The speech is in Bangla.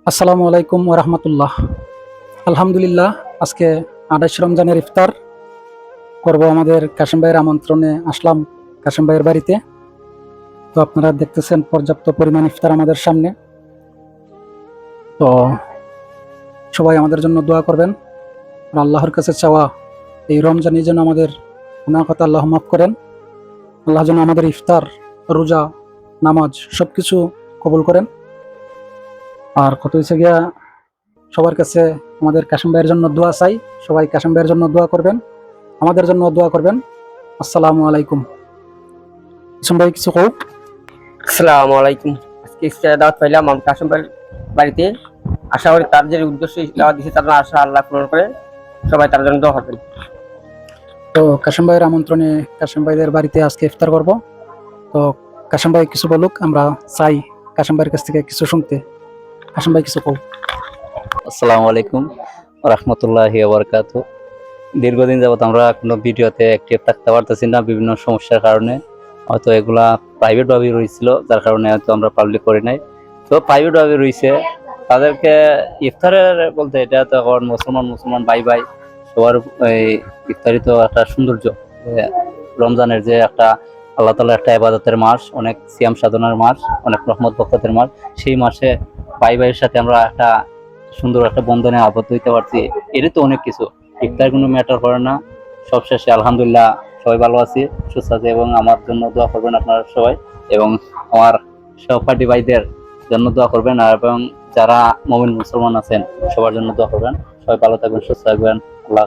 আসসালামু আলাইকুম ওরহমতুল্লাহ। আলহামদুলিল্লাহ, আজকে 28 রমজানের ইফতার করব। আমাদের কাশেম ভাইয়ের আমন্ত্রণে আসলাম কাশেম ভাইয়ের বাড়িতে। তো আপনারা দেখতেছেন পর্যাপ্ত পরিমাণ ইফতার আমাদের সামনে। তো সবাই আমাদের জন্য দোয়া করবেন আর আল্লাহর কাছে চাওয়া এই রমজানে যেন আমাদের গুনাহ খাতা আল্লাহ মাফ করেন। আল্লাহ যেন আমাদের ইফতার, রোজা, নামাজ সবকিছু কবুল করেন। আর কত হয়েছে গিয়া, সবার কাছে আমাদের কাশেম ভাইয়ের জন্য দোয়া চাই। সবাই কাশেম ভাইয়ের জন্য দোয়া করবেন, আমাদের জন্য দোয়া করবেন। আসসালামু আলাইকুম। কাশেম ভাই কিছু কও। আসসালামু আলাইকুম। আজকে ইফতারের দাওয়াত পাইলাম আমি কাশেম ভাইয়ের বাড়িতে। আশা করি তার যে উদ্দেশ্য দাওয়াত দিয়েছে তার আশা আল্লাহ পূরণ করে। সবাই তার জন্য দোয়া করবেন। তো কাশেম ভাইয়ের আমন্ত্রণে কাশেম ভাইদের বাড়িতে আজকে ইফতার করব। তো কাশেম ভাই কিছু বলুক, আমরা চাই কাশেম ভাইয়ের কাছ থেকে কিছু শুনতে। কাশেম ভাই কিছু কও। আসসালামু আলাইকুম রহমতুল্লাহি ওয়া দীর্ঘদিন যাবত আমরা কোনো ভিডিওতে অ্যাক্টিভ থাকতে পারতেছি না, বিভিন্ন সমস্যার কারণে। হয়তো এগুলা প্রাইভেট ভাবে রয়েছিল, যার কারণে হয়তো আমরা পাবলিক করি নাই। তো প্রাইভেট ভাবে রয়েছে তাদেরকে ইফতারের বলতে, এটা তো এখন মুসলমান মুসলমান ভাই ভাই সবার এই ইফতারি তো একটা সৌন্দর্য। যে রমজানের যে একটা আল্লাহ তাআলার একটা ইবাদতের মাস, অনেক সিয়াম সাধনার মাস, অনেক রহমত বরকতের মাস। সেই মাসে ভাই ভাইয়ের সাথে আমরা একটা সুন্দর একটা বন্ধনে আবদ্ধ হইতে পারছি। এটা তো অনেক কিছু, ইফতার কোনো ম্যাটার করে না। সবশেষে আলহামদুলিল্লাহ সবাই ভালো আছি, সুস্থ আছি, এবং আমার জন্য দোয়া করবেন আপনারা সবাই, এবং আমার সহপাঠী ভাইদের জন্য দোয়া করবেন, আর এবং যারা মুমিন মুসলমান আছেন সবার জন্য দোয়া করবেন। সবাই ভালো থাকবেন, সুস্থ থাকবেন। আল্লাহ।